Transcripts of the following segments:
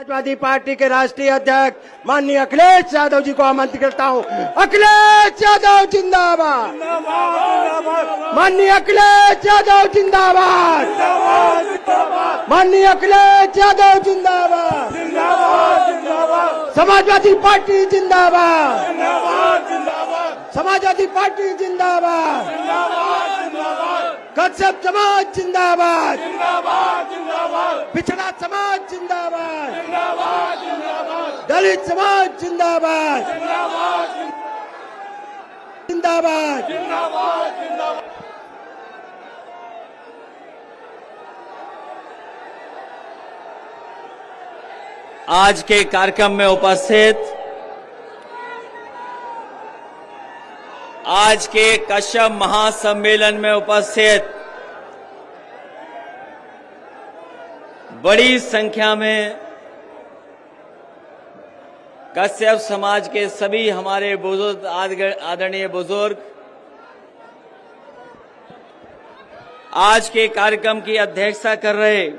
Samajwadi party के राष्ट्रीय अध्यक्ष माननीय अखिलेश यादव जी को आमंत्रित करता हूं। अखिलेश यादव जिंदाबाद। माननीय अखिलेश यादव जिंदाबाद। माननीय अखिलेश यादव जिंदाबाद। समाजवादी पार्टी जिंदाबाद। समाजवादी पार्टी जिंदाबाद। कश्यप समाज जिंदाबाद। पिछड़ा समाज जिंदाबाद। दलित समाज जिंदाबाद। जिंदाबाद। आज के कार्यक्रम में उपस्थित आज के कश्यप महासम्मेलन में उपस्थित बड़ी संख्या में कश्यप समाज के सभी हमारे बुजुर्ग आदरणीय बुजुर्ग, आज के कार्यक्रम की अध्यक्षता कर रहे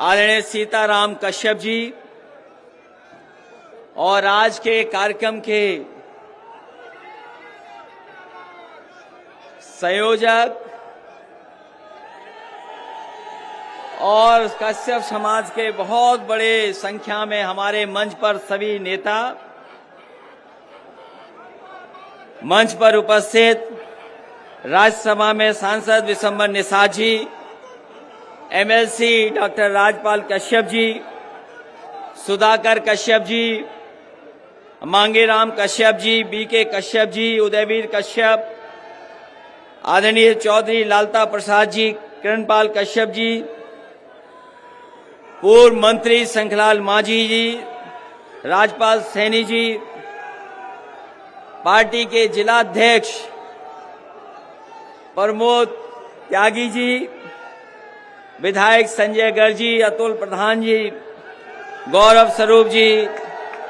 आदरणीय सीताराम कश्यप जी और आज के कार्यक्रम के संयोजक और कश्यप समाज के बहुत बड़े संख्या में हमारे मंच पर सभी नेता, मंच पर उपस्थित राज्यसभा में सांसद Vishambar Nishad ji, MLC doctor Rajpal Kashyap ji, Sudhakar Kashyap ji, Mangeram Kashyap ji, BK Kashyap ji, Udayveer Kashyap, आदरणीय चौधरी लालता प्रसाद जी, किरणपाल कश्यप जी, पूर्व मंत्री शंखलाल मांझी जी, राजपाल सैनी जी, पार्टी के जिलाध्यक्ष प्रमोद त्यागी जी, विधायक संजय गर्ग जी, अतुल प्रधान जी, गौरव स्वरूप जी,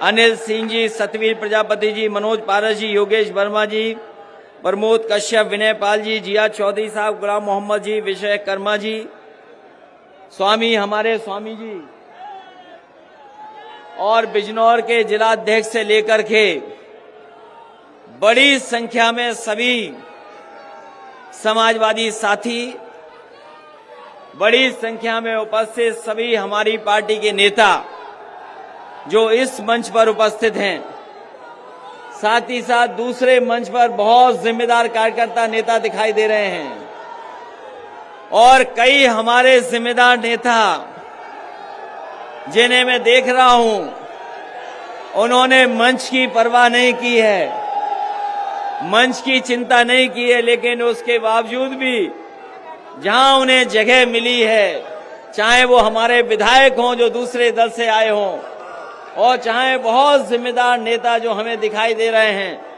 अनिल सिंह जी, सतवीर प्रजापति जी, मनोज पारस जी, योगेश वर्मा जी, प्रमोद कश्यप, विनय पाल जी, जिया चौधरी साहब, गुलाम मोहम्मद जी, विजय कर्मा जी, स्वामी हमारे स्वामी जी और बिजनौर के जिलाध्यक्ष से लेकर के बड़ी संख्या में सभी समाजवादी साथी, बड़ी संख्या में उपस्थित सभी हमारी पार्टी के नेता जो इस मंच पर उपस्थित हैं, साथ ही साथ दूसरे मंच पर बहुत जिम्मेदार कार्यकर्ता नेता दिखाई दे रहे हैं और कई हमारे जिम्मेदार नेता जिन्हें मैं देख रहा हूं, उन्होंने मंच की परवाह नहीं की है, मंच की चिंता नहीं की है, लेकिन उसके बावजूद भी जहां उन्हें जगह मिली है, चाहे वो हमारे विधायक हों जो दूसरे दल से आए हों और चाहे बहुत जिम्मेदार नेता जो हमें दिखाई दे रहे हैं,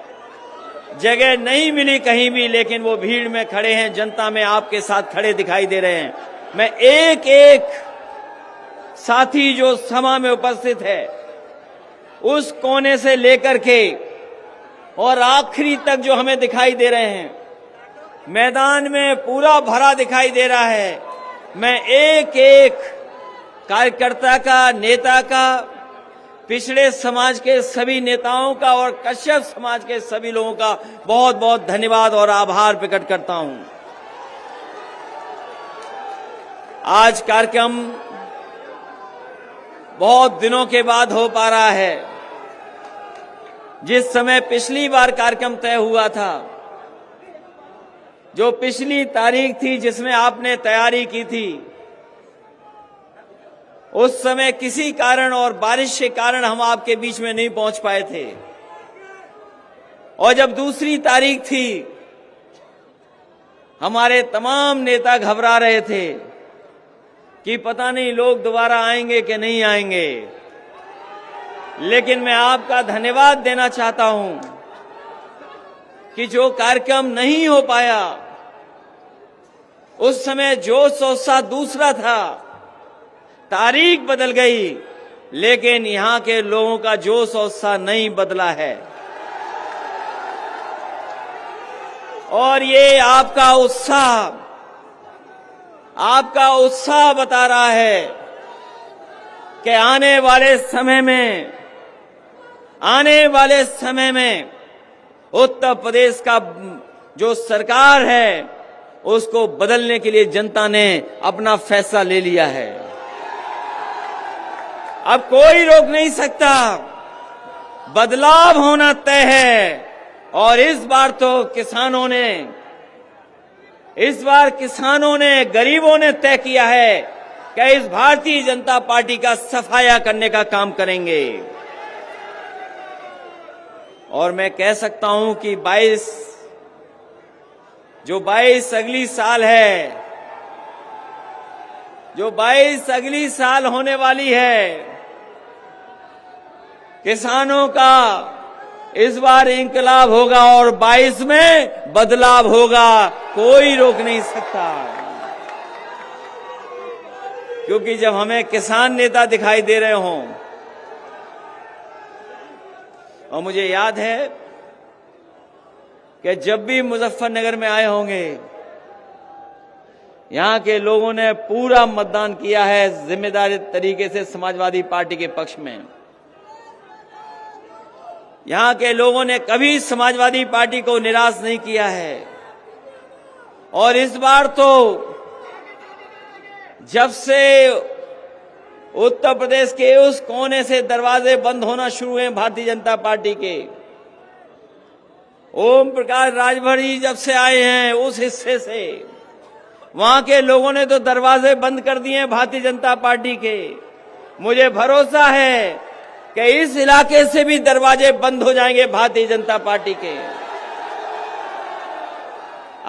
जगह नहीं मिली कहीं भी, लेकिन वो भीड़ में खड़े हैं, जनता में आपके साथ खड़े दिखाई दे रहे हैं। मैं एक एक साथी जो सभा में उपस्थित है उस कोने से लेकर के और आखिरी तक जो हमें दिखाई दे रहे हैं, मैदान में पूरा भरा दिखाई दे रहा है। मैं एक एक कार्यकर्ता का, नेता का, पिछड़े समाज के सभी नेताओं का और कश्यप समाज के सभी लोगों का बहुत बहुत धन्यवाद और आभार प्रकट करता हूं। आज कार्यक्रम बहुत दिनों के बाद हो पा रहा है। जिस समय पिछली बार कार्यक्रम तय हुआ था, जो पिछली तारीख थी जिसमें आपने तैयारी की थी, उस समय किसी कारण और बारिश के कारण हम आपके बीच में नहीं पहुंच पाए थे और जब दूसरी तारीख थी, हमारे तमाम नेता घबरा रहे थे कि पता नहीं लोग दोबारा आएंगे कि नहीं आएंगे। लेकिन मैं आपका धन्यवाद देना चाहता हूं कि जो कार्यक्रम नहीं हो पाया, उस समय जोश और उत्साह दूसरा था, तारीख बदल गई, लेकिन यहां के लोगों का जोश और उत्साह नहीं बदला है। और ये आपका उत्साह बता रहा है कि आने वाले समय में उत्तर प्रदेश का जो सरकार है उसको बदलने के लिए जनता ने अपना फैसला ले लिया है। अब कोई रोक नहीं सकता, बदलाव होना तय है। और इस बार किसानों ने गरीबों ने तय किया है कि इस भारतीय जनता पार्टी का सफाया करने का काम करेंगे। और मैं कह सकता हूं कि 22 अगली साल है, जो 22 अगली साल होने वाली है, किसानों का इस बार इंकलाब होगा और 22 में बदलाव होगा, कोई रोक नहीं सकता। क्योंकि जब हमें किसान नेता दिखाई दे रहे हों, और मुझे याद है कि जब भी मुजफ्फरनगर में आए होंगे, यहां के लोगों ने पूरा मतदान किया है जिम्मेदारी तरीके से समाजवादी पार्टी के पक्ष में। यहां के लोगों ने कभी समाजवादी पार्टी को निराश नहीं किया है। और इस बार तो जब से उत्तर प्रदेश के उस कोने से दरवाजे बंद होना शुरू हुए भारतीय जनता पार्टी के, ओम प्रकाश राजभर जी जब से आए हैं उस हिस्से से, वहां के लोगों ने तो दरवाजे बंद कर दिए भारतीय जनता पार्टी के। मुझे भरोसा है कि इस इलाके से भी दरवाजे बंद हो जाएंगे भारतीय जनता पार्टी के।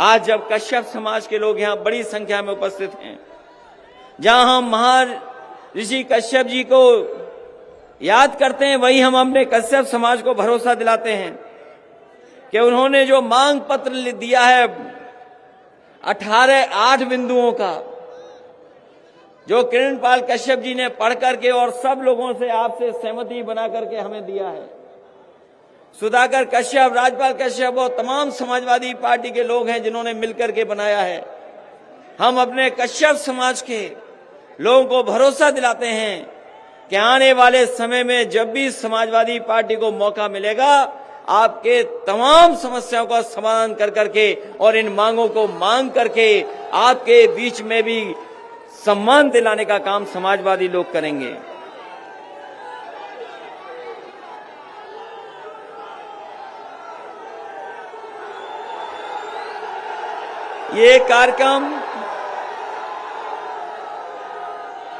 आज जब कश्यप समाज के लोग यहां बड़ी संख्या में उपस्थित हैं, जहां हम महर्षि कश्यप जी को याद करते हैं, वहीं हम अपने कश्यप समाज को भरोसा दिलाते हैं कि उन्होंने जो मांग पत्र दिया है 8 बिंदुओं का, जो किरणपाल कश्यप जी ने पढ़ करके और सब लोगों से आपसे सहमति बना करके हमें दिया है, सुधाकर कश्यप, राजपाल कश्यप और तमाम समाजवादी पार्टी के लोग हैं जिन्होंने मिलकर के बनाया है। हम अपने कश्यप समाज के लोगों को भरोसा दिलाते हैं कि आने वाले समय में जब भी समाजवादी पार्टी को मौका मिलेगा, आपके तमाम समस्याओं का समाधान कर करके और इन मांगों को मांग करके आपके बीच में भी सम्मान दिलाने का काम समाजवादी लोग करेंगे।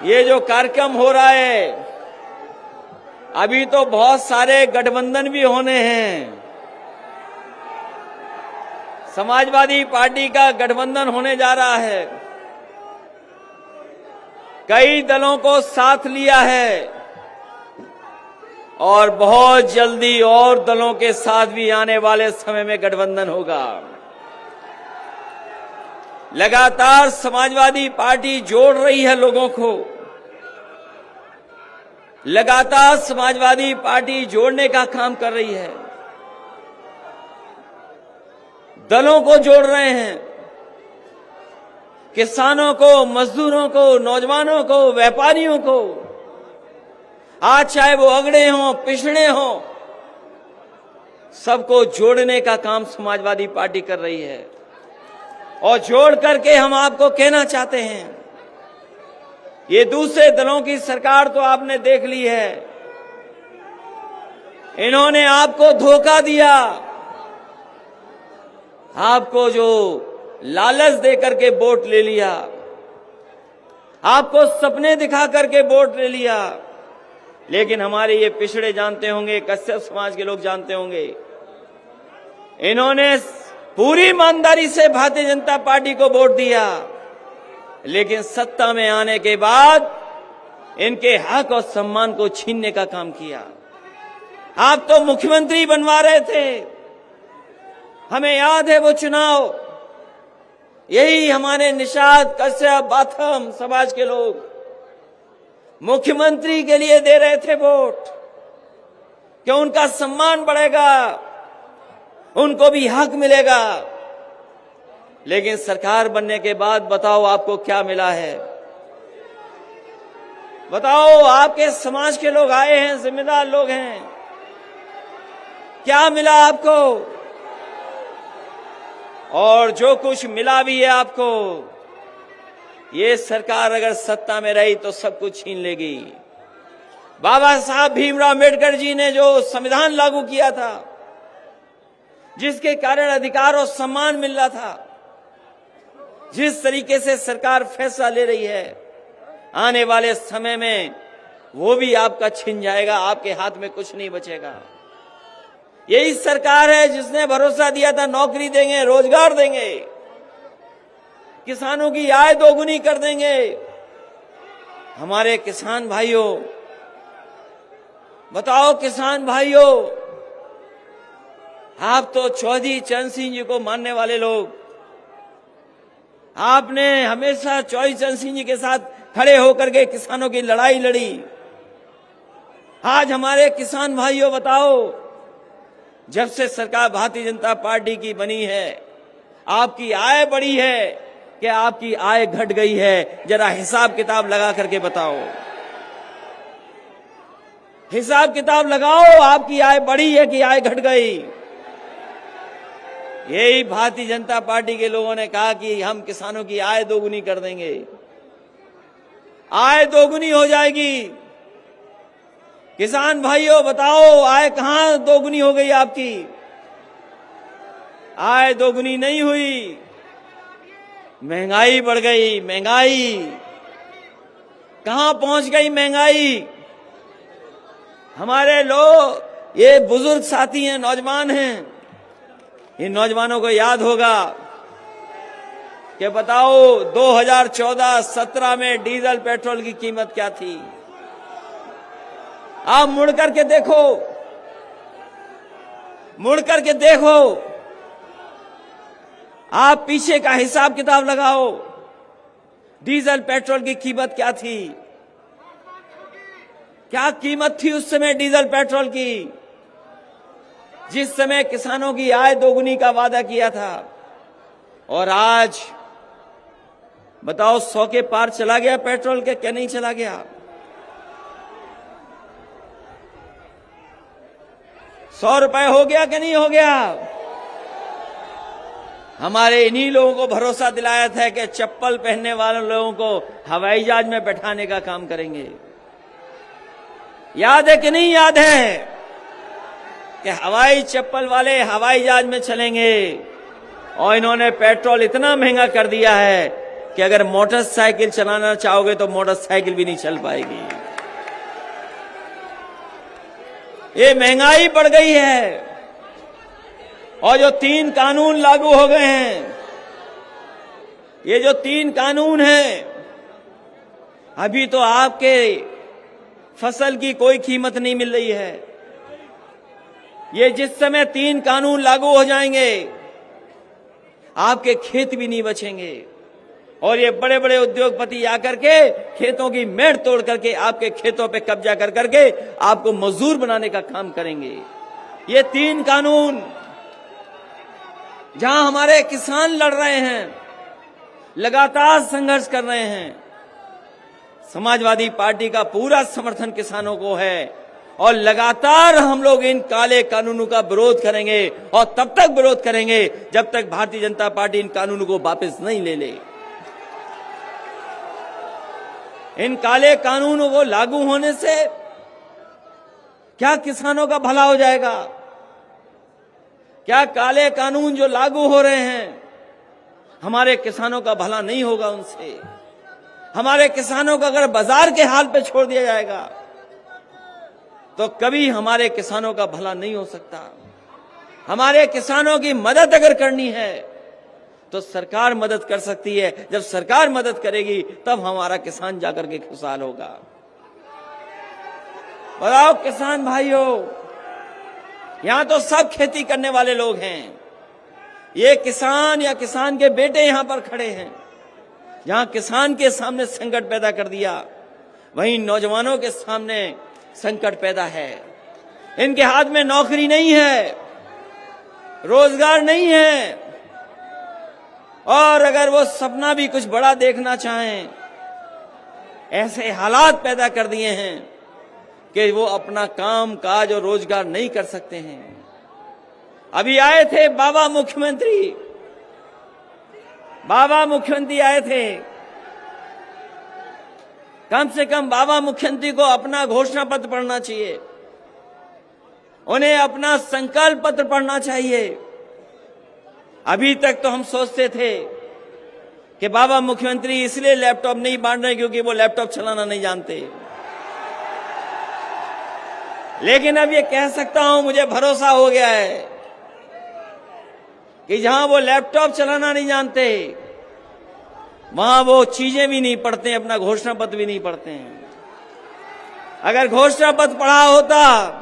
ये जो कार्यक्रम हो रहा है, अभी तो बहुत सारे गठबंधन भी होने हैं। समाजवादी पार्टी का गठबंधन होने जा रहा है, कई दलों को साथ लिया है और बहुत जल्दी और दलों के साथ भी आने वाले समय में गठबंधन होगा। लगातार समाजवादी पार्टी जोड़ रही है लोगों को, लगातार समाजवादी पार्टी जोड़ने का काम कर रही है, दलों को जोड़ रहे हैं, किसानों को, मजदूरों को, नौजवानों को, व्यापारियों को, आज चाहे वो अगड़े हों, पिछड़े हों, सबको जोड़ने का काम समाजवादी पार्टी कर रही है। और जोड़ करके हम आपको कहना चाहते हैं, ये दूसरे दलों की सरकार तो आपने देख ली है, इन्होंने आपको धोखा दिया, आपको जो लालच देकर के वोट ले लिया, आपको सपने दिखा करके वोट ले लिया। लेकिन हमारे ये पिछड़े जानते होंगे, कश्यप समाज के लोग जानते होंगे, इन्होंने पूरी ईमानदारी से भारतीय जनता पार्टी को वोट दिया, लेकिन सत्ता में आने के बाद इनके हक और सम्मान को छीनने का काम किया। आप तो मुख्यमंत्री बनवा रहे थे, हमें याद है वो चुनाव, यही हमारे निषाद, कश्यप, बाथम समाज के लोग मुख्यमंत्री के लिए दे रहे थे वोट कि उनका सम्मान बढ़ेगा, उनको भी हक मिलेगा। लेकिन सरकार बनने के बाद बताओ आपको क्या मिला है? बताओ, आपके समाज के लोग आए हैं, जिम्मेदार लोग हैं, क्या मिला आपको? और जो कुछ मिला भी है आपको, ये सरकार अगर सत्ता में रही तो सब कुछ छीन लेगी। बाबा साहब भीमराव अम्बेडकर जी ने जो संविधान लागू किया था, जिसके कारण अधिकार और सम्मान मिल रहा था, जिस तरीके से सरकार फैसला ले रही है, आने वाले समय में वो भी आपका छिन जाएगा, आपके हाथ में कुछ नहीं बचेगा। यही सरकार है जिसने भरोसा दिया था नौकरी देंगे, रोजगार देंगे, किसानों की आय दोगुनी कर देंगे। हमारे किसान भाइयों, बताओ किसान भाइयों, आप तो चौधरी चरण सिंह जी को मानने वाले लोग, आपने हमेशा चौधरी चरण सिंह जी के साथ खड़े होकर के किसानों की लड़ाई लड़ी। आज हमारे किसान भाइयों बताओ, जब से सरकार भारतीय जनता पार्टी की बनी है, आपकी आय बढ़ी है कि आपकी आय घट गई है? जरा हिसाब किताब लगा करके बताओ, हिसाब किताब लगाओ, आपकी आय बढ़ी है कि आय घट गई? यही भारतीय जनता पार्टी के लोगों ने कहा कि हम किसानों की आय दोगुनी कर देंगे, आय दोगुनी हो जाएगी। किसान भाइयों बताओ, आय कहां दोगुनी हो गई आपकी? आय दोगुनी नहीं हुई, महंगाई बढ़ गई। महंगाई कहां पहुंच गई? महंगाई हमारे लोग, ये बुजुर्ग साथी हैं, नौजवान हैं, इन नौजवानों को याद होगा कि बताओ 2014-17 में डीजल पेट्रोल की कीमत क्या थी? आप मुड़ करके देखो, मुड़ करके देखो, आप पीछे का हिसाब किताब लगाओ, डीजल पेट्रोल की कीमत क्या थी? क्या कीमत थी उस समय डीजल पेट्रोल की, जिस समय किसानों की आय दोगुनी का वादा किया था? और आज बताओ 100 के पार चला गया पेट्रोल के, क्या नहीं चला गया? 100 रुपए हो गया कि नहीं हो गया? हमारे इन्हीं लोगों को भरोसा दिलाया था कि चप्पल पहनने वाले लोगों को हवाई जहाज में बैठाने का काम करेंगे। याद है कि नहीं याद है कि हवाई चप्पल वाले हवाई जहाज में चलेंगे? और इन्होंने पेट्रोल इतना महंगा कर दिया है कि अगर मोटरसाइकिल चलाना चाहोगे तो मोटरसाइकिल भी नहीं चल पाएगी। ये महंगाई बढ़ गई है। और जो 3 कानून लागू हो गए हैं, ये जो 3 कानून हैं, अभी तो आपके फसल की कोई कीमत नहीं मिल रही है। ये जिस समय 3 कानून लागू हो जाएंगे, आपके खेत भी नहीं बचेंगे और ये बड़े बड़े उद्योगपति आकर के खेतों की मेड़ तोड़ करके आपके खेतों पे कब्जा कर करके आपको मजदूर बनाने का काम करेंगे। ये 3 कानून जहां हमारे किसान लड़ रहे हैं, लगातार संघर्ष कर रहे हैं, समाजवादी पार्टी का पूरा समर्थन किसानों को है और लगातार हम लोग इन काले कानूनों का विरोध करेंगे और तब तक विरोध करेंगे जब तक भारतीय जनता पार्टी इन कानूनों को वापस नहीं ले ले। इन काले कानूनों को लागू होने से क्या किसानों का भला हो जाएगा? क्या काले कानून जो लागू हो रहे हैं, हमारे किसानों का भला नहीं होगा उनसे? हमारे किसानों को अगर बाजार के हाल पे छोड़ दिया जाएगा तो कभी हमारे किसानों का भला नहीं हो सकता। हमारे किसानों की मदद अगर करनी है तो सरकार मदद कर सकती है। जब सरकार मदद करेगी तब हमारा किसान जाकर के खुशहाल होगा। बताओ किसान भाइयों, यहां तो सब खेती करने वाले लोग हैं। ये किसान या किसान के बेटे यहां पर खड़े हैं। जहां किसान के सामने संकट पैदा कर दिया, वहीं नौजवानों के सामने संकट पैदा है। इनके हाथ में नौकरी नहीं है, रोजगार नहीं है, और अगर वो सपना भी कुछ बड़ा देखना चाहें, ऐसे हालात पैदा कर दिए हैं कि वो अपना काम काज और रोजगार नहीं कर सकते हैं। अभी आए थे बाबा मुख्यमंत्री आए थे। कम से कम बाबा मुख्यमंत्री को अपना घोषणा पत्र पढ़ना चाहिए, उन्हें अपना संकल्प पत्र पढ़ना चाहिए। अभी तक तो हम सोचते थे कि बाबा मुख्यमंत्री इसलिए लैपटॉप नहीं बांट रहे क्योंकि वो लैपटॉप चलाना नहीं जानते, लेकिन अब ये कह सकता हूं, मुझे भरोसा हो गया है कि जहां वो लैपटॉप चलाना नहीं जानते वहां वो चीजें भी नहीं पढ़ते, अपना घोषणा पत्र भी नहीं पढ़ते हैं। अगर घोषणा पत्र पढ़ा होता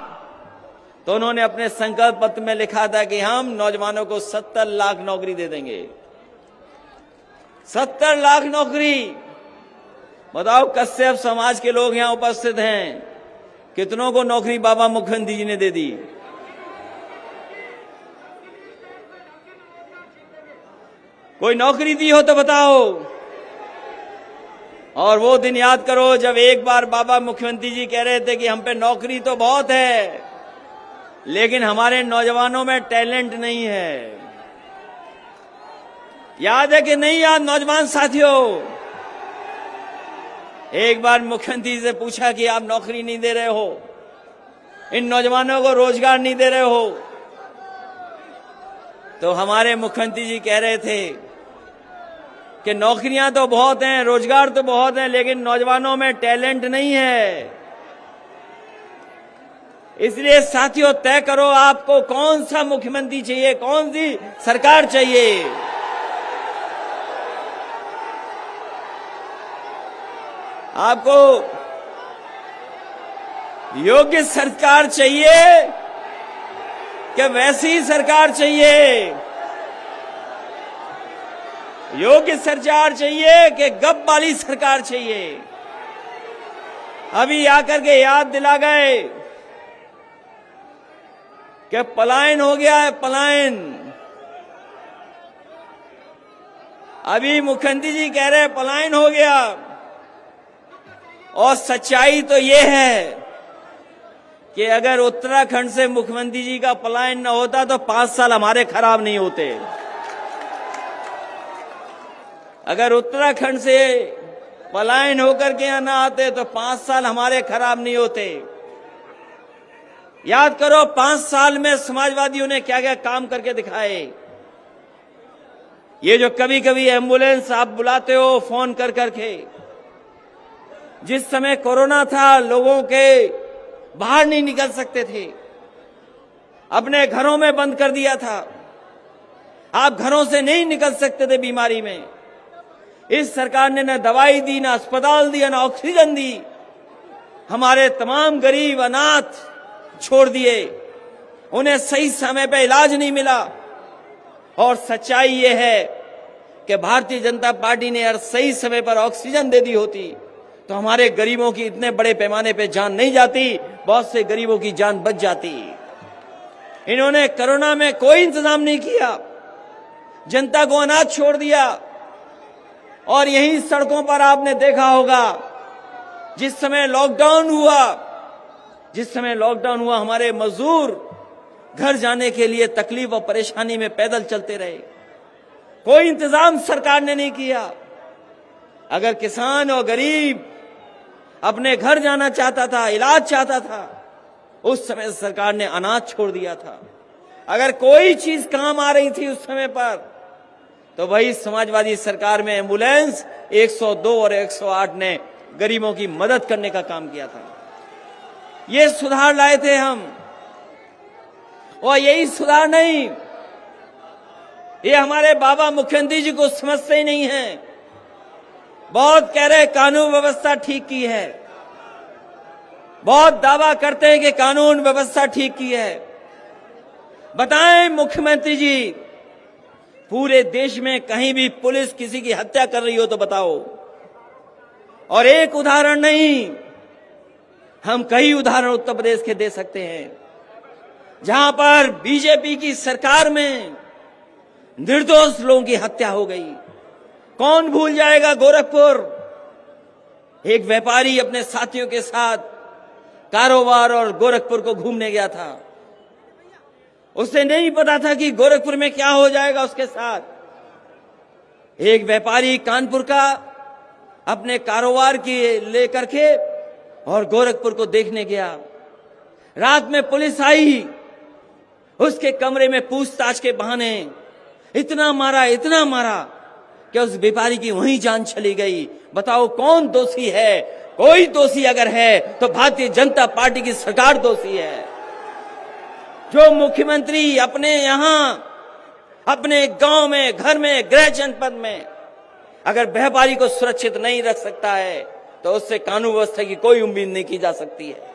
तो उन्होंने अपने संकल्प पत्र में लिखा था कि हम नौजवानों को 70 लाख नौकरी दे देंगे। 70 लाख नौकरी। बताओ, कश्यप समाज के लोग यहां उपस्थित हैं, कितनों को नौकरी बाबा मुख्यमंत्री जी ने दे दी? कोई नौकरी दी हो तो बताओ। और वो दिन याद करो जब एक बार बाबा मुख्यमंत्री जी कह रहे थे कि हम पे नौकरी तो बहुत है लेकिन हमारे नौजवानों में टैलेंट नहीं है। याद है कि नहीं याद नौजवान साथियों? एक बार मुख्यमंत्री से पूछा कि आप नौकरी नहीं दे रहे हो, इन नौजवानों को रोजगार नहीं दे रहे हो, तो हमारे मुख्यमंत्री जी कह रहे थे कि नौकरियां तो बहुत हैं, रोजगार तो बहुत हैं, लेकिन नौजवानों में टैलेंट नहीं है। इसलिए साथियों, तय करो आपको कौन सा मुख्यमंत्री चाहिए, कौन सी सरकार चाहिए। आपको योग्य सरकार चाहिए कि वैसी सरकार चाहिए? योग्य सरकार चाहिए कि गप वाली सरकार चाहिए? अभी आकर के याद दिला गए कि पलायन हो गया है, पलायन। अभी मुख्यमंत्री जी कह रहे हैं पलायन हो गया, और सच्चाई तो ये है कि अगर उत्तराखंड से मुख्यमंत्री जी का पलायन न होता तो 5 साल हमारे खराब नहीं होते। अगर उत्तराखंड से पलायन होकर के यहां ना आते तो 5 साल हमारे खराब नहीं होते। याद करो 5 साल में समाजवादियों ने क्या क्या काम करके दिखाए। ये जो कभी कभी एम्बुलेंस आप बुलाते हो फोन कर करके, जिस समय कोरोना था लोगों के बाहर नहीं निकल सकते थे, अपने घरों में बंद कर दिया था। आप घरों से नहीं निकल सकते थे बीमारी में। इस सरकार ने न दवाई दी, न अस्पताल दिया, न ऑक्सीजन दी। हमारे तमाम गरीब अनाथ छोड़ दिए, उन्हें सही समय पे इलाज नहीं मिला। और सच्चाई ये है कि भारतीय जनता पार्टी ने अगर सही समय पर ऑक्सीजन दे दी होती तो हमारे गरीबों की इतने बड़े पैमाने पे जान नहीं जाती, बहुत से गरीबों की जान बच जाती। इन्होंने कोरोना में कोई इंतजाम नहीं किया, जनता को अनाथ छोड़ दिया। और यही सड़कों पर आपने देखा होगा जिस समय लॉकडाउन हुआ हमारे मजदूर घर जाने के लिए तकलीफ और परेशानी में पैदल चलते रहे। कोई इंतजाम सरकार ने नहीं किया। अगर किसान और गरीब अपने घर जाना चाहता था, इलाज चाहता था, उस समय सरकार ने अनाज छोड़ दिया था। अगर कोई चीज काम आ रही थी उस समय पर तो वही समाजवादी सरकार में एम्बुलेंस 102 और 108 ने गरीबों की मदद करने का काम किया था। ये सुधार लाए थे हम। और यही सुधार नहीं, ये हमारे बाबा मुख्यमंत्री जी को समझते ही नहीं है। बहुत कह रहे कानून व्यवस्था ठीक की है, बहुत दावा करते हैं कि कानून व्यवस्था ठीक की है। बताएं मुख्यमंत्री जी, पूरे देश में कहीं भी पुलिस किसी की हत्या कर रही हो तो बताओ। और एक उदाहरण नहीं, हम कई उदाहरण उत्तर प्रदेश के दे सकते हैं जहां पर बीजेपी की सरकार में निर्दोष लोगों की हत्या हो गई। कौन भूल जाएगा गोरखपुर, एक व्यापारी अपने साथियों के साथ कारोबार और गोरखपुर को घूमने गया था। उसे नहीं पता था कि गोरखपुर में क्या हो जाएगा उसके साथ। एक व्यापारी कानपुर का अपने कारोबार की लेकर के और गोरखपुर को देखने गया। रात में पुलिस आई, उसके कमरे में पूछताछ के बहाने इतना मारा कि उस व्यापारी की वहीं जान चली गई। बताओ कौन दोषी है? कोई दोषी अगर है तो भारतीय जनता पार्टी की सरकार दोषी है। जो मुख्यमंत्री अपने यहां, अपने गांव में, घर में, गृह जनपद में अगर व्यापारी को सुरक्षित नहीं रख सकता है तो उससे कानून व्यवस्था की कोई उम्मीद नहीं की जा सकती है।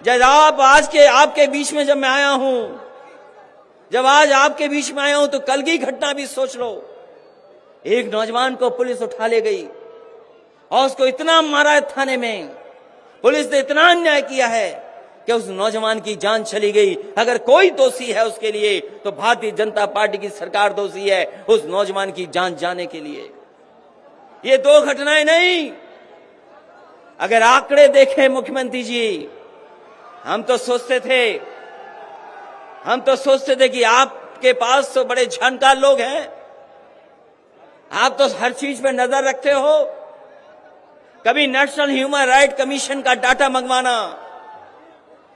जब आपके बीच में जब मैं आया हूं, जब आज आपके बीच में आया हूं तो कल की घटना भी सोच लो। एक नौजवान को पुलिस उठा ले गई और उसको इतना मारा थाने में, पुलिस ने इतना अन्याय किया है कि उस नौजवान की जान चली गई। अगर कोई दोषी है उसके लिए तो भारतीय जनता पार्टी की सरकार दोषी है उस नौजवान की जान जाने के लिए। ये दो घटनाएं नहीं, अगर आंकड़े देखें मुख्यमंत्री जी, हम तो सोचते थे कि आपके पास तो बड़े जानकार लोग हैं, आप तो हर चीज पे नजर रखते हो। कभी नेशनल ह्यूमन राइट कमीशन का डाटा मंगवाना,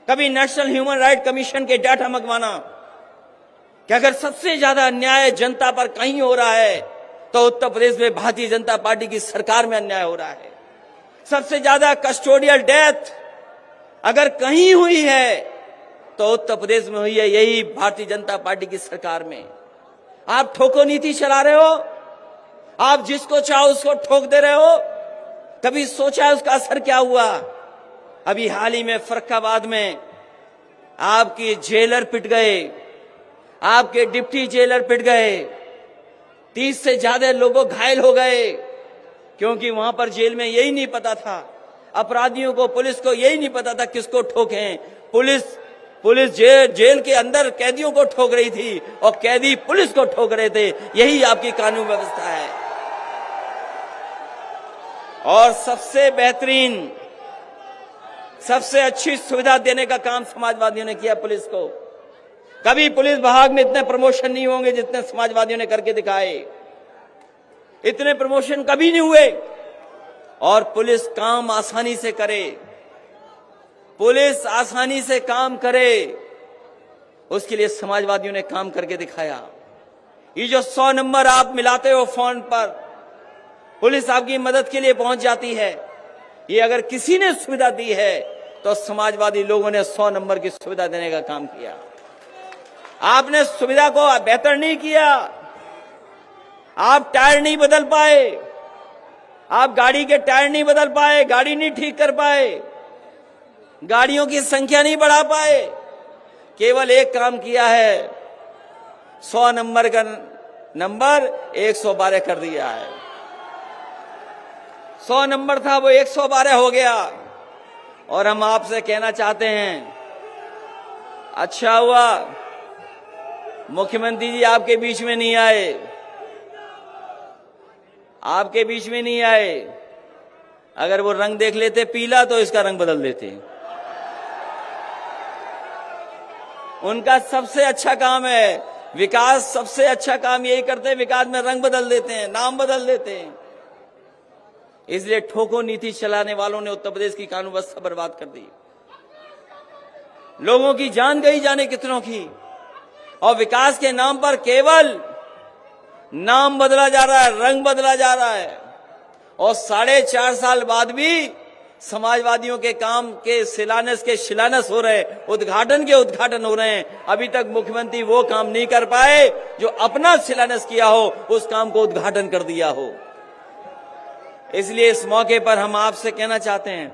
कभी नेशनल ह्यूमन राइट कमीशन के डाटा मंगवाना कि अगर सबसे ज्यादा अन्याय जनता पर कहीं हो रहा है तो उत्तर प्रदेश में भारतीय जनता पार्टी की सरकार में अन्याय हो रहा है। सबसे ज्यादा कस्टोडियल डेथ अगर कहीं हुई है तो उत्तर प्रदेश में हुई है, यही भारतीय जनता पार्टी की सरकार में। आप ठोको नीति चला रहे हो, आप जिसको चाहो उसको ठोक दे रहे हो। कभी सोचा है उसका असर क्या हुआ? अभी हाल ही में फर्रुखाबाद में आपके जेलर पिट गए, आपके डिप्टी जेलर पिट गए, 30 से ज्यादा लोगों घायल हो गए, क्योंकि वहां पर जेल में यही नहीं पता था, अपराधियों को, पुलिस को यही नहीं पता था किसको ठोकें। पुलिस जेल के अंदर कैदियों को ठोक रही थी और कैदी पुलिस को ठोक रहे थे। यही आपकी कानून व्यवस्था है। और सबसे बेहतरीन, सबसे अच्छी सुविधा देने का काम समाजवादियों ने किया पुलिस को। कभी पुलिस विभाग में इतने प्रमोशन नहीं होंगे जितने समाजवादियों ने करके दिखाए। इतने प्रमोशन कभी नहीं हुए। और पुलिस काम आसानी से करे, पुलिस आसानी से काम करे, उसके लिए समाजवादियों ने काम करके दिखाया। ये जो 100 नंबर आप मिलाते हो फोन पर, पुलिस आपकी मदद के लिए पहुंच जाती है। ये अगर किसी ने सुविधा दी है तो समाजवादी लोगों ने 100 नंबर की सुविधा देने का काम किया। आपने सुविधा को बेहतर नहीं किया। आप टायर नहीं बदल पाए, आप गाड़ी के टायर नहीं बदल पाए, गाड़ी नहीं ठीक कर पाए, गाड़ियों की संख्या नहीं बढ़ा पाए। केवल एक काम किया है, 100 नंबर का नंबर 112 कर दिया है। 100 नंबर था वो 112 हो गया। और हम आपसे कहना चाहते हैं, अच्छा हुआ मुख्यमंत्री जी आपके बीच में नहीं आए, आपके बीच में नहीं आए। अगर वो रंग देख लेते पीला तो इसका रंग बदल देते। उनका सबसे अच्छा काम है विकास, सबसे अच्छा काम यही करते हैं, विकास में रंग बदल देते हैं, नाम बदल देते हैं। इसलिए ठोको नीति चलाने वालों ने उत्तर प्रदेश की कानून व्यवस्था बर्बाद कर दी। लोगों की जान गई जाने कितनों की। और विकास के नाम पर केवल नाम बदला जा रहा है, रंग बदला जा रहा है। और 4.5 साल बाद भी समाजवादियों के काम के शिलान्यास हो रहे, उद्घाटन हो रहे हैं। अभी तक मुख्यमंत्री वो काम नहीं कर पाए जो अपना शिलान्यास किया हो, उस काम को उद्घाटन कर दिया हो। इसलिए इस मौके पर हम आपसे कहना चाहते हैं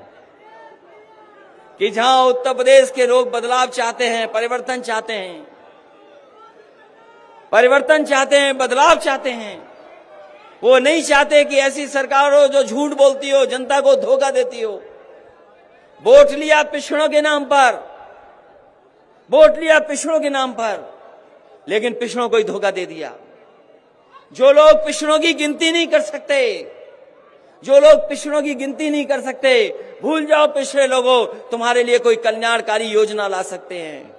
कि जहां उत्तर प्रदेश के लोग बदलाव चाहते हैं, परिवर्तन चाहते हैं, बदलाव चाहते हैं, वो नहीं चाहते कि ऐसी सरकार हो जो झूठ बोलती हो, जनता को धोखा देती हो। वोट लिया पिछड़ों के नाम पर, लेकिन पिछड़ों को ही धोखा दे दिया। जो लोग पिछड़ों की गिनती नहीं कर सकते, जो लोग पिछड़ों की गिनती नहीं कर सकते, भूल जाओ पिछड़े लोगों, तुम्हारे लिए कोई कल्याणकारी योजना ला सकते हैं।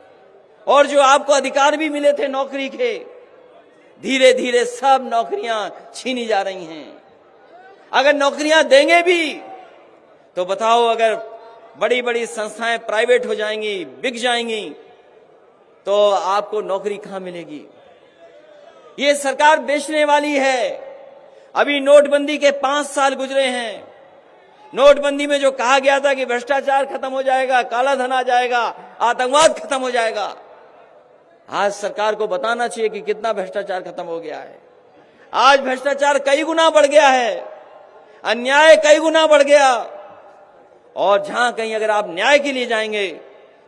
और जो आपको अधिकार भी मिले थे नौकरी के, धीरे धीरे सब नौकरियां छीनी जा रही हैं। अगर नौकरियां देंगे भी तो बताओ, अगर बड़ी बड़ी संस्थाएं प्राइवेट हो जाएंगी, बिक जाएंगी, तो आपको नौकरी कहां मिलेगी? ये सरकार बेचने वाली है। अभी नोटबंदी के 5 साल गुजरे हैं। नोटबंदी में जो कहा गया था कि भ्रष्टाचार खत्म हो जाएगा, काला धन आ जाएगा, आतंकवाद खत्म हो जाएगा, आज सरकार को बताना चाहिए कि कितना भ्रष्टाचार खत्म हो गया है। आज भ्रष्टाचार कई गुना बढ़ गया है, अन्याय कई गुना बढ़ गया। और जहां कहीं अगर आप न्याय के लिए जाएंगे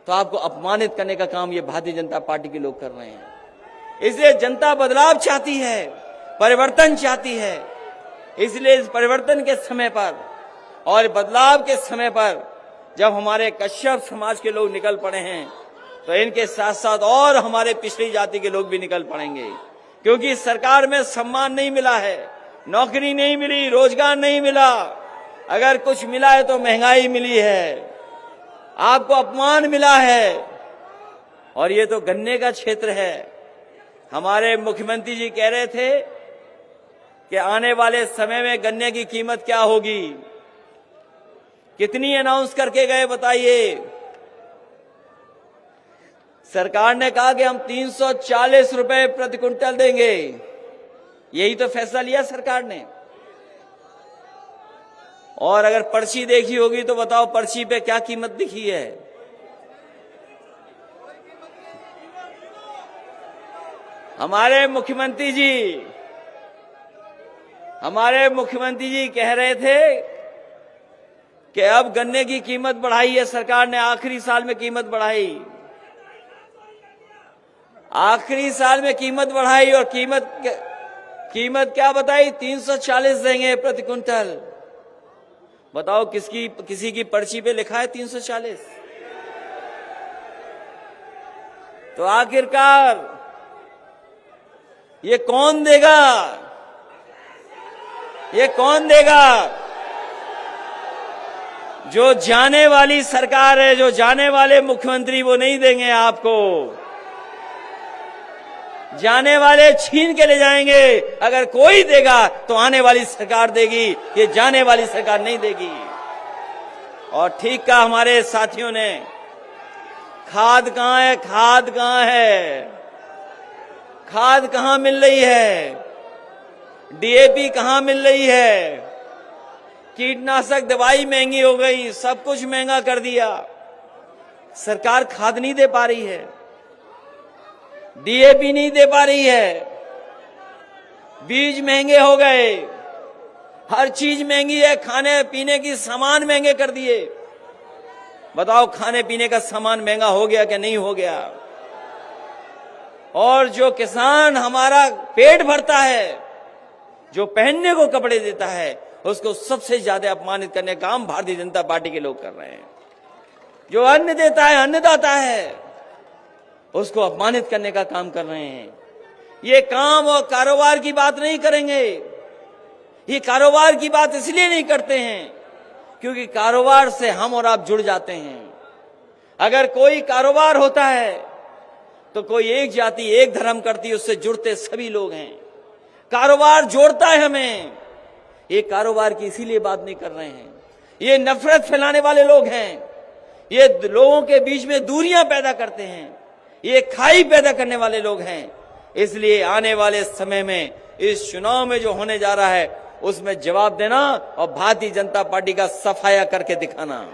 तो आपको अपमानित करने का काम ये भारतीय जनता पार्टी के लोग कर रहे हैं। इसलिए जनता बदलाव चाहती है, परिवर्तन चाहती है। इसलिए इस परिवर्तन के समय पर और बदलाव के समय पर जब हमारे कश्यप समाज के लोग निकल पड़े हैं, तो इनके साथ साथ और हमारे पिछड़ी जाति के लोग भी निकल पड़ेंगे। क्योंकि सरकार में सम्मान नहीं मिला है, नौकरी नहीं मिली, रोजगार नहीं मिला, अगर कुछ मिला है तो महंगाई मिली है, आपको अपमान मिला है। और ये तो गन्ने का क्षेत्र है। हमारे मुख्यमंत्री जी कह रहे थे कि आने वाले समय में गन्ने की कीमत क्या होगी, कितनी अनाउंस करके गए बताइए। सरकार ने कहा कि हम 340 रुपए प्रति क्विंटल देंगे, यही तो फैसला लिया सरकार ने। और अगर पर्ची देखी होगी तो बताओ पर्ची पे क्या कीमत दिखी है? हमारे मुख्यमंत्री जी कह रहे थे कि अब गन्ने की कीमत बढ़ाई है सरकार ने, आखिरी साल में कीमत बढ़ाई, आखिरी साल में कीमत बढ़ाई। और कीमत क्या बताई? 340 देंगे प्रति क्विंटल। बताओ किसी की पर्ची पे लिखा है 340? तो आखिरकार ये कौन देगा? ये कौन देगा? जो जाने वाली सरकार है, जो जाने वाले मुख्यमंत्री, वो नहीं देंगे आपको। जाने वाले छीन के ले जाएंगे। अगर कोई देगा तो आने वाली सरकार देगी, ये जाने वाली सरकार नहीं देगी। और ठीक कहा हमारे साथियों ने, खाद कहां है? खाद कहां है? खाद कहां मिल रही है? डीएपी कहां मिल रही है? कीटनाशक दवाई महंगी हो गई, सब कुछ महंगा कर दिया। सरकार खाद नहीं दे पा रही है, डीएपी नहीं दे पा रही है, बीज महंगे हो गए, हर चीज महंगी है, खाने पीने की सामान महंगे कर दिए। बताओ खाने पीने का सामान महंगा हो गया कि नहीं हो गया? और जो किसान हमारा पेट भरता है, जो पहनने को कपड़े देता है, उसको सबसे ज्यादा अपमानित करने का काम भारतीय जनता पार्टी के लोग कर रहे हैं। जो अन्न देता है, अन्नदाता है, उसको अपमानित करने का काम कर रहे हैं। ये काम और कारोबार की बात नहीं करेंगे। ये कारोबार की बात इसलिए नहीं करते हैं क्योंकि कारोबार से हम और आप जुड़ जाते हैं। अगर कोई कारोबार होता है तो कोई एक जाति एक धर्म करती है, उससे जुड़ते सभी लोग हैं। कारोबार जोड़ता है हमें। ये कारोबार की इसीलिए बात नहीं कर रहे हैं। ये नफरत फैलाने वाले लोग हैं, ये लोगों के बीच में दूरियां पैदा करते हैं, ये खाई पैदा करने वाले लोग हैं। इसलिए आने वाले समय में इस चुनाव में जो होने जा रहा है उसमें जवाब देना और भारतीय जनता पार्टी का सफाया करके दिखाना।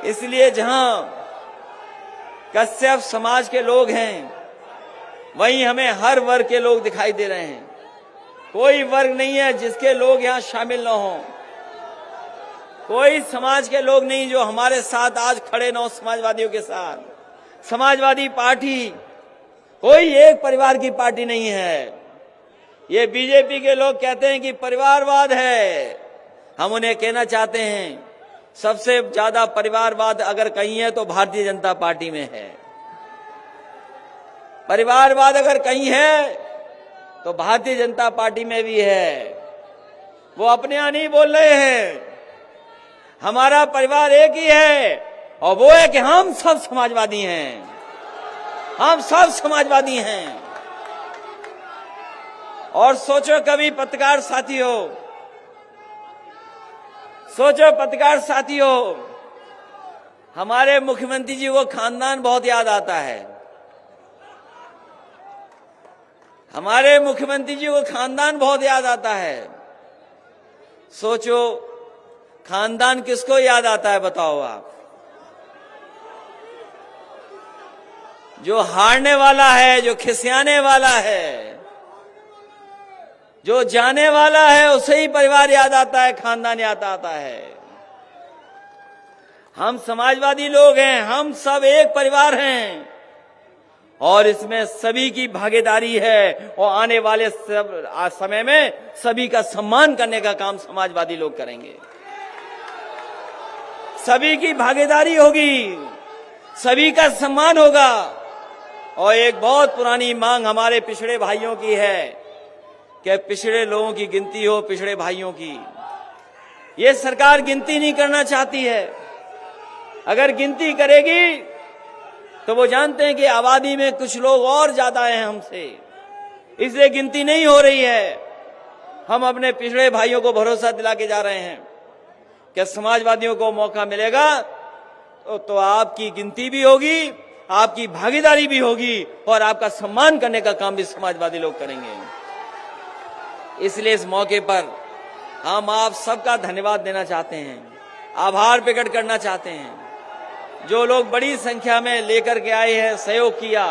इसलिए जहां कश्यप समाज के लोग हैं वहीं हमें हर वर्ग के लोग दिखाई दे रहे हैं। कोई वर्ग नहीं है जिसके लोग यहां शामिल न हों, कोई समाज के लोग नहीं जो हमारे साथ आज खड़े न हो समाजवादियों के साथ। समाजवादी पार्टी कोई एक परिवार की पार्टी नहीं है। ये बीजेपी के लोग कहते हैं कि परिवारवाद है। हम उन्हें कहना चाहते हैं सबसे ज्यादा परिवारवाद अगर कहीं है तो भारतीय जनता पार्टी में है। परिवारवाद अगर कहीं है तो भारतीय जनता पार्टी में भी है। वो अपने यहाँ नहीं बोल रहे हैं, हमारा परिवार एक ही है और वो है कि हम सब समाजवादी हैं, हम सब समाजवादी हैं। और सोचो कभी पत्रकार साथियों, सोचो पत्रकार साथियों, हमारे मुख्यमंत्री जी को खानदान बहुत याद आता है। हमारे मुख्यमंत्री जी को खानदान बहुत याद आता है। सोचो खानदान किसको याद आता है बताओ आप? जो हारने वाला है, जो खिसियाने वाला है, जो जाने वाला है, उसे ही परिवार याद आता है, खानदान याद आता है। हम समाजवादी लोग हैं, हम सब एक परिवार हैं और इसमें सभी की भागीदारी है और आने वाले समय में सभी का सम्मान करने का काम समाजवादी लोग करेंगे। सभी की भागीदारी होगी, सभी का सम्मान होगा। और एक बहुत पुरानी मांग हमारे पिछड़े भाइयों की है कि पिछड़े लोगों की गिनती हो, पिछड़े भाइयों की। ये सरकार गिनती नहीं करना चाहती है। अगर गिनती करेगी तो वो जानते हैं कि आबादी में कुछ लोग और ज्यादा हैं हमसे, इसलिए गिनती नहीं हो रही है। हम अपने पिछड़े भाइयों को भरोसा दिला के जा रहे हैं कि समाजवादियों को मौका मिलेगा तो आपकी गिनती भी होगी, आपकी भागीदारी भी होगी और आपका सम्मान करने का काम भी समाजवादी लोग करेंगे। इसलिए इस मौके पर हम आप सबका धन्यवाद देना चाहते हैं, आभार प्रकट करना चाहते हैं। जो लोग बड़ी संख्या में लेकर के आए हैं, सहयोग किया,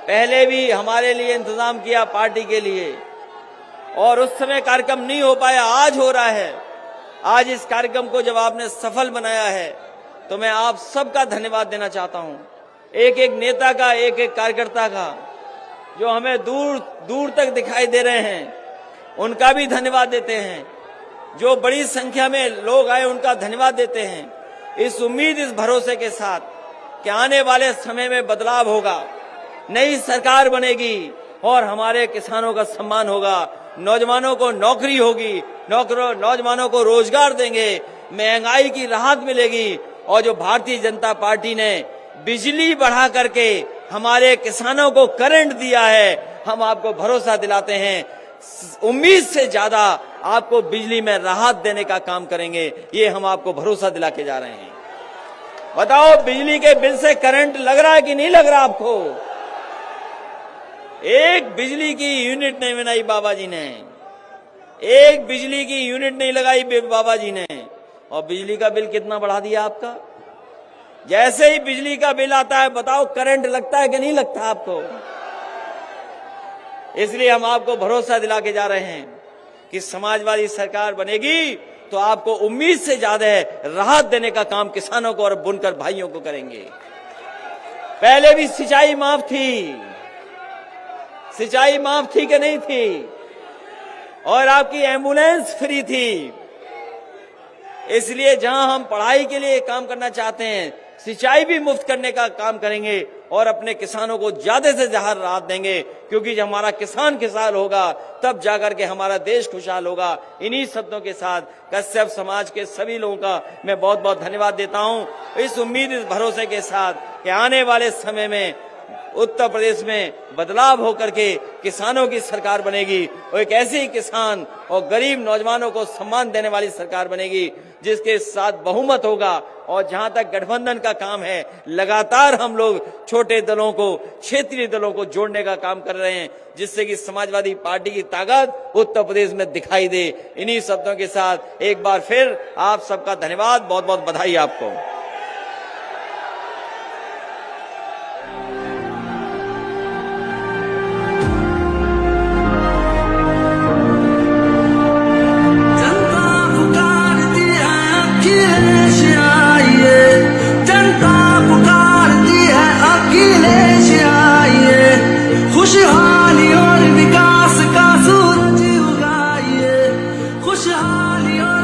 पहले भी हमारे लिए इंतजाम किया पार्टी के लिए, और उस समय कार्यक्रम नहीं हो पाया, आज हो रहा है। आज इस कार्यक्रम को जब आपने सफल बनाया है तो मैं आप सबका धन्यवाद देना चाहता हूं। एक एक नेता का, एक एक कार्यकर्ता का, जो हमें दूर दूर तक दिखाई दे रहे हैं, उनका भी धन्यवाद देते हैं। जो बड़ी संख्या में लोग आए उनका धन्यवाद देते हैं। इस उम्मीद, इस भरोसे के साथ कि आने वाले समय में बदलाव होगा, नई सरकार बनेगी और हमारे किसानों का सम्मान होगा, नौजवानों को नौकरी होगी, नौजवानों को रोजगार देंगे, महंगाई की राहत मिलेगी। और जो भारतीय जनता पार्टी ने बिजली बढ़ा करके हमारे किसानों को करंट दिया है, हम आपको भरोसा दिलाते हैं उम्मीद से ज्यादा आपको बिजली में राहत देने का काम करेंगे। ये हम आपको भरोसा दिला के जा रहे हैं। बताओ, बिजली के बिल से करंट लग रहा है कि नहीं लग रहा आपको? एक बिजली की यूनिट नहीं बनाई बाबा जी ने, एक बिजली की यूनिट नहीं लगाई बाबा जी ने, और बिजली का बिल कितना बढ़ा दिया आपका। जैसे ही बिजली का बिल आता है, बताओ करंट लगता है कि नहीं लगता आपको? इसलिए हम आपको भरोसा दिला के जा रहे हैं कि समाजवादी सरकार बनेगी तो आपको उम्मीद से ज्यादा राहत देने का काम किसानों को और बुनकर भाइयों को करेंगे। पहले भी सिंचाई माफ थी, सिंचाई माफ थी कि नहीं थी? और आपकी एम्बुलेंस फ्री थी। इसलिए जहां हम पढ़ाई के लिए काम करना चाहते हैं, सिंचाई भी मुफ्त करने का काम करेंगे और अपने किसानों को ज्यादा से ज्यादा राहत देंगे, क्योंकि जब हमारा किसान खुशहाल होगा तब जाकर के हमारा देश खुशहाल होगा। इन्हीं शब्दों के साथ कश्यप समाज के सभी लोगों का मैं बहुत बहुत धन्यवाद देता हूं, इस उम्मीद, इस भरोसे के साथ कि आने वाले समय में उत्तर प्रदेश में बदलाव होकर के किसानों की सरकार बनेगी और एक ऐसी किसान और गरीब नौजवानों को सम्मान देने वाली सरकार बनेगी जिसके साथ बहुमत होगा। और जहां तक गठबंधन का काम है, लगातार हम लोग छोटे दलों को, क्षेत्रीय दलों को जोड़ने का काम कर रहे हैं, जिससे कि समाजवादी पार्टी की ताकत उत्तर प्रदेश में दिखाई दे। इन्हीं शब्दों के साथ एक बार फिर आप सबका धन्यवाद, बहुत बहुत बधाई आपको। खुशहाली और विकास का सूरज उगाइए, खुशहाली और